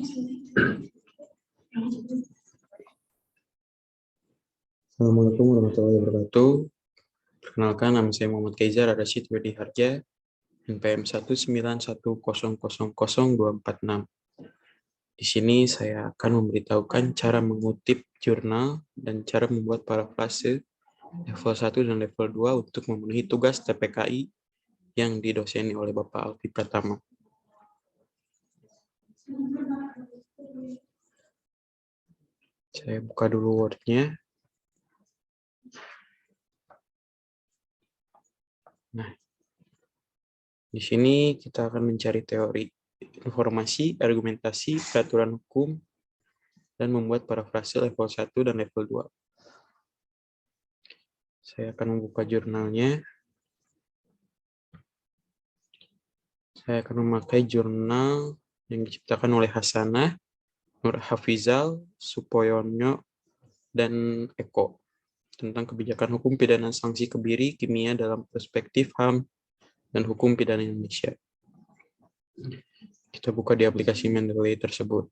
Assalamualaikum warahmatullahi wabarakatuh. Perkenalkan, nama saya Muhammad Kaizar Rashid Wedi Harja, NPM 19100000246. Di sini saya akan memberitahukan cara mengutip jurnal dan cara membuat parafrase level 1 dan level 2 untuk memenuhi tugas TPKI yang didoseni oleh Bapak Alfi Pratama. Saya buka dulu Word-nya. Nah, di sini kita akan mencari teori, informasi, argumentasi, peraturan hukum, dan membuat parafrase level 1 dan level 2. Saya akan membuka jurnalnya. Saya akan memakai jurnal yang diciptakan oleh Hasanah, Nur Hafizal, Supoyonyo, dan Eko tentang kebijakan hukum pidana sanksi kebiri kimia dalam perspektif HAM dan hukum pidana Indonesia. Kita buka di aplikasi Mendeley tersebut.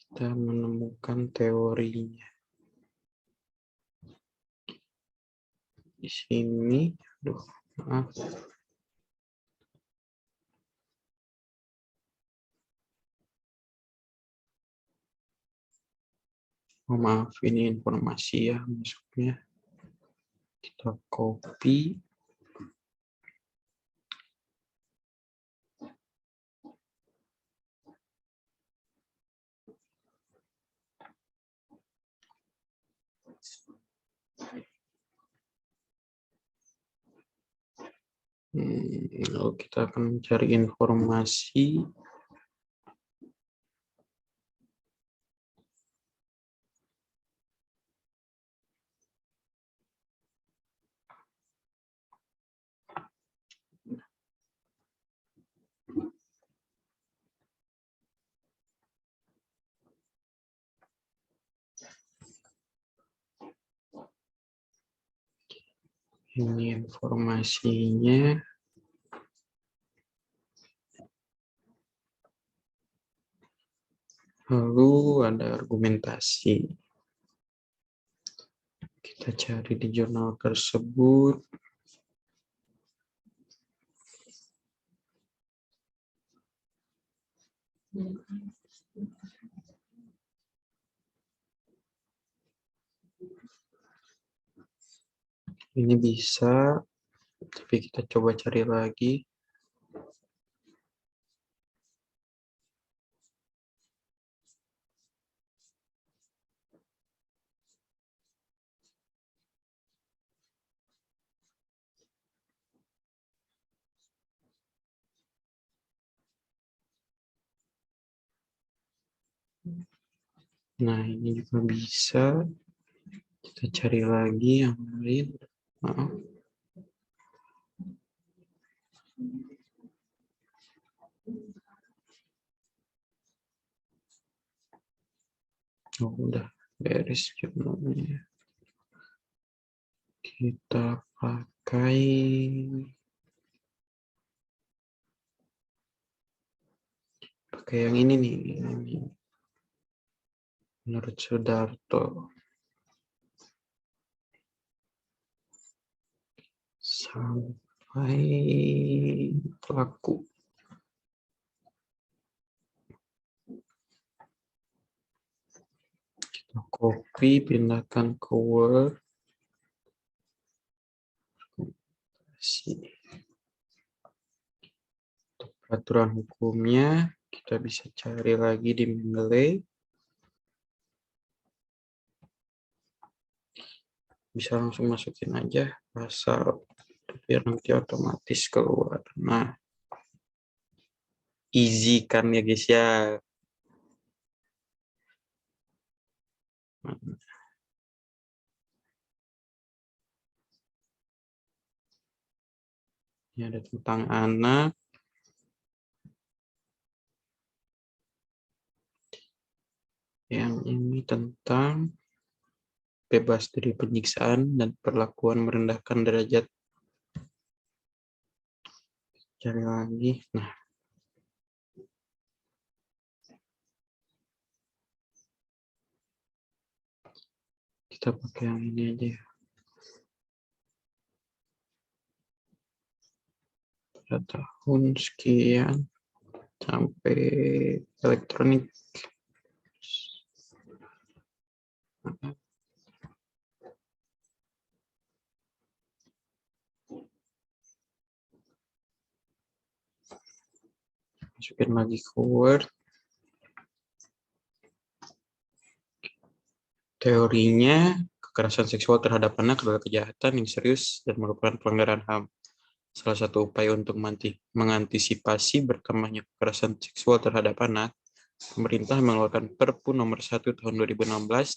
Kita menemukan teorinya. Di sini, maaf. Maaf, ini informasi ya masuknya. Kita copy. Lalu kita akan mencari informasi. Ini informasinya. Lalu ada argumentasi. Kita cari di jurnal tersebut. Ini bisa, tapi kita coba cari lagi. Nah, ini juga bisa. Kita cari lagi yang lain. Maaf. Oh, udah beres jurnalnya. Kita pakai yang ini nih. Menurut Sudarto. Sampai pelaku. Kita copy, pindahkan ke Word. Untuk peraturan hukumnya, kita bisa cari lagi di Mendeley. Bisa langsung masukin aja pasal, biar nanti otomatis keluar. Nah, easy kan ya guys ya. Ini ada tentang anak. Yang ini tentang bebas dari penyiksaan dan perlakuan merendahkan derajat. Cari lagi. Nah, kita pakai yang ini aja ya. Pada tahun sekian sampai elektronik. Masukin lagi ke Word. Teorinya, kekerasan seksual terhadap anak adalah kejahatan yang serius dan merupakan pelanggaran HAM. Salah satu upaya untuk mengantisipasi bertambahnya kekerasan seksual terhadap anak, pemerintah mengeluarkan Perpu nomor 1 tahun 2016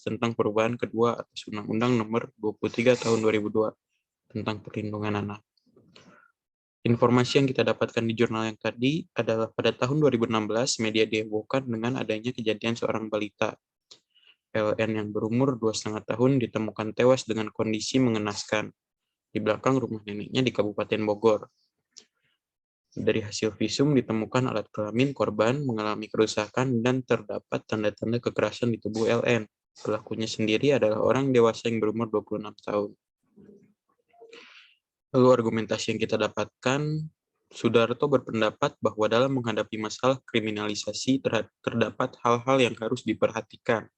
tentang perubahan kedua atas Undang-Undang nomor 23 tahun 2002 tentang perlindungan anak. Informasi yang kita dapatkan di jurnal yang tadi adalah pada tahun 2016 media dihebohkan dengan adanya kejadian seorang balita LN yang berumur 2,5 tahun ditemukan tewas dengan kondisi mengenaskan di belakang rumah neneknya di Kabupaten Bogor. Dari hasil visum ditemukan alat kelamin korban mengalami kerusakan dan terdapat tanda-tanda kekerasan di tubuh LN. Pelakunya sendiri adalah orang dewasa yang berumur 26 tahun. Lalu argumentasi yang kita dapatkan, Sudarto berpendapat bahwa dalam menghadapi masalah kriminalisasi terdapat hal-hal yang harus diperhatikan.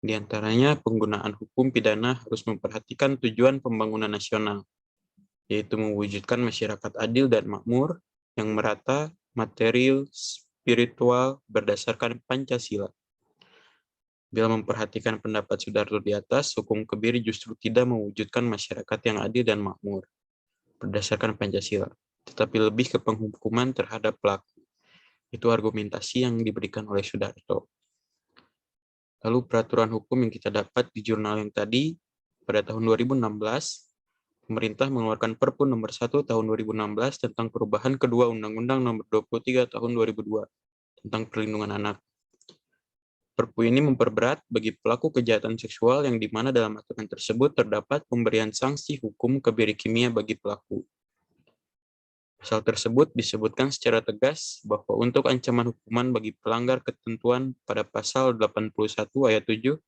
Di antaranya, penggunaan hukum pidana harus memperhatikan tujuan pembangunan nasional, yaitu mewujudkan masyarakat adil dan makmur yang merata, material, spiritual, berdasarkan Pancasila. Bila memperhatikan pendapat Sudarto di atas, hukum kebiri justru tidak mewujudkan masyarakat yang adil dan makmur, berdasarkan Pancasila, tetapi lebih ke penghukuman terhadap pelaku. Itu argumentasi yang diberikan oleh Sudarto. Lalu peraturan hukum yang kita dapat di jurnal yang tadi, pada tahun 2016, pemerintah mengeluarkan Perpu nomor 1 tahun 2016 tentang perubahan kedua Undang-Undang nomor 23 tahun 2002 tentang perlindungan anak. Perpu ini memperberat bagi pelaku kejahatan seksual yang di mana dalam aturan tersebut terdapat pemberian sanksi hukum kebiri kimia bagi pelaku. Pasal tersebut disebutkan secara tegas bahwa untuk ancaman hukuman bagi pelanggar ketentuan pada pasal 81 ayat 7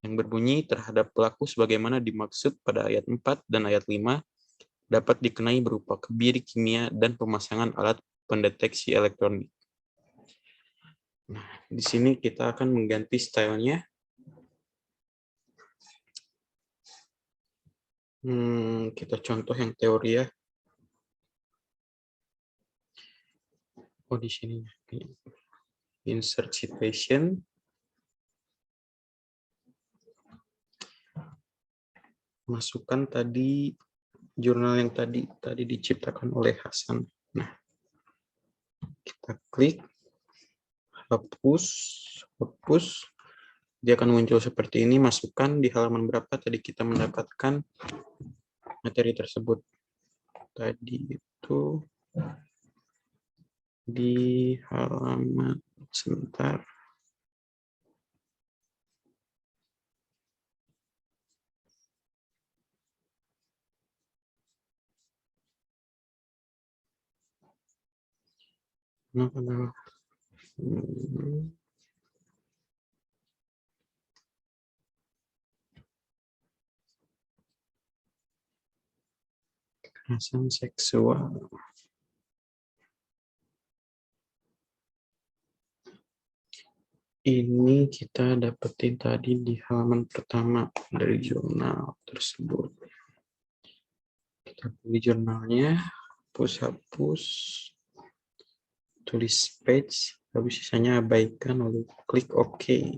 yang berbunyi terhadap pelaku sebagaimana dimaksud pada ayat 4 dan ayat 5 dapat dikenai berupa kebiri kimia dan pemasangan alat pendeteksi elektronik. Nah, di sini kita akan mengganti stylenya. Kita contoh yang teori ya. Oh, di sini. Insert citation. Masukkan tadi jurnal yang tadi diciptakan oleh Hasan. Nah, kita klik hapus. Dia akan muncul seperti ini. Masukkan di halaman berapa tadi kita mendapatkan materi tersebut. Tadi itu di halaman sebentar. Kekerasan seksual. Ini kita dapetin tadi di halaman pertama dari jurnal tersebut. Kita pilih jurnalnya, hapus, tulis page, habis sisanya abaikan, lalu klik OK.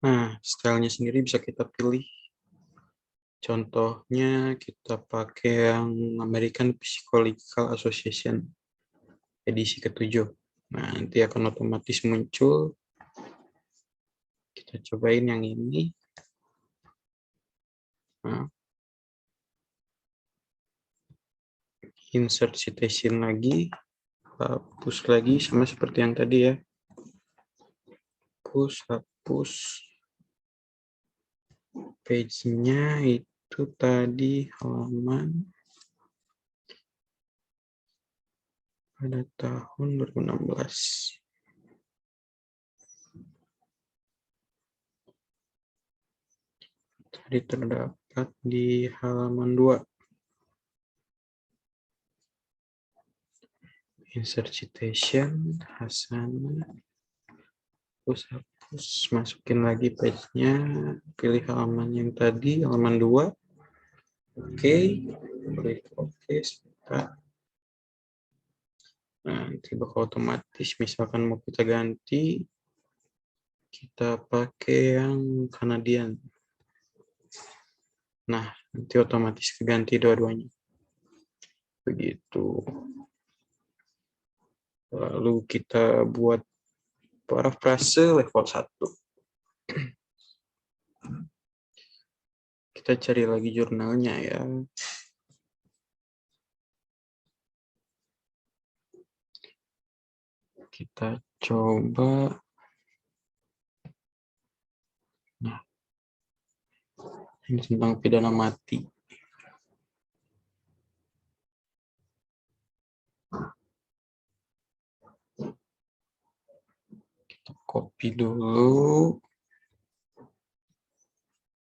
Nah, stylenya sendiri bisa kita pilih. Contohnya kita pakai yang American Psychological Association edisi ke-7. Nah, nanti akan otomatis muncul. Kita cobain yang ini. Nah, insert citation lagi, hapus lagi sama seperti yang tadi ya. Hapus page-nya itu tadi halaman pada tahun 2016. Tadi terdapat di halaman 2. Insert citation, Hasanah. Hapus, masukin lagi page-nya, pilih halaman yang tadi, halaman 2. Oke, klik oke, sebentar. Nah, nanti bakal otomatis, misalkan mau kita ganti, kita pakai yang Canadian. Nah, nanti otomatis keganti dua-duanya. Begitu. Lalu kita buat parafrase level 1. Kita cari lagi jurnalnya ya. Kita coba. Nah, ini tentang pidana mati. Kita copy dulu.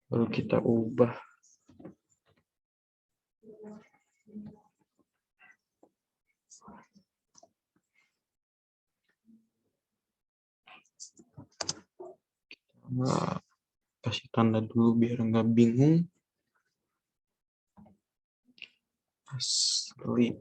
Baru kita ubah. Kita kasih tanda dulu biar nggak bingung. Asli.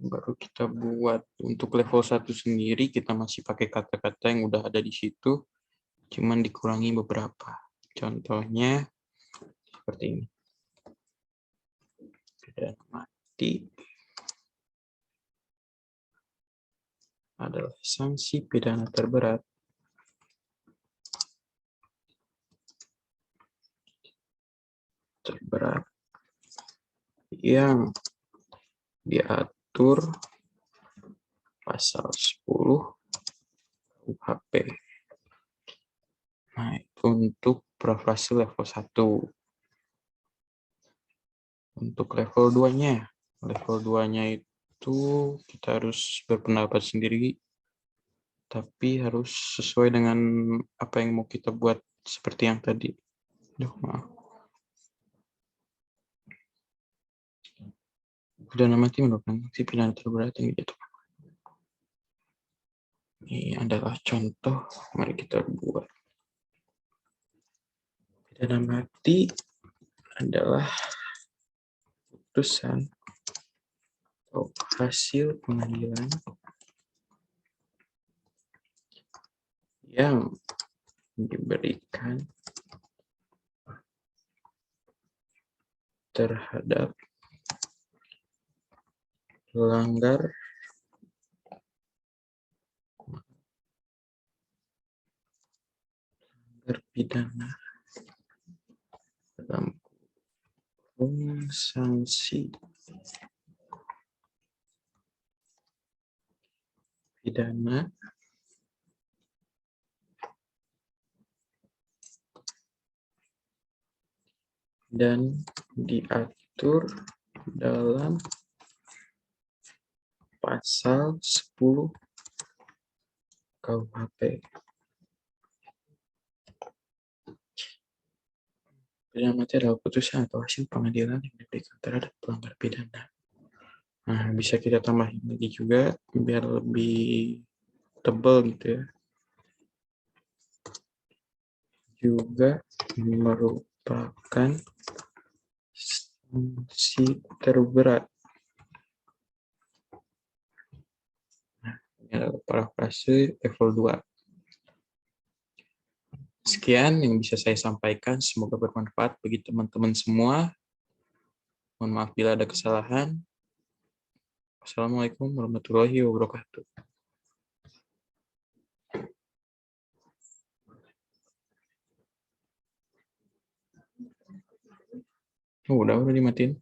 Baru kita buat untuk level 1 sendiri, kita masih pakai kata-kata yang udah ada di situ, cuman dikurangi beberapa. Contohnya seperti ini. Pidana mati adalah sanksi pidana terberat yang diatur pasal 10 KUHP. Nah, itu untuk parafrase level 1. Untuk level 2-nya. Level 2-nya itu kita harus berpendapat sendiri, tapi harus sesuai dengan apa yang mau kita buat seperti yang tadi. Maaf. Pidana mati merupakan sanksi pidana terberat yang dijatuhkan. Ini adalah contoh, mari kita buat. Pidana mati adalah putusan atau hasil pengadilan yang diberikan terhadap pelanggar pidana dalam kurung sanksi pidana dan diatur dalam pasal 10 KUHP. Pidana mati adalah putusan atau hasil pengadilan yang diberikan terhadap pelanggar pidana. Nah, bisa kita tambahin lagi juga biar lebih tebal gitu ya. Juga merupakan sanksi terberat. Nah, ini adalah parafrase level 2. Sekian yang bisa saya sampaikan, semoga bermanfaat bagi teman-teman semua. Mohon maaf bila ada kesalahan. Wassalamualaikum warahmatullahi wabarakatuh. Oh, udah dimatiin.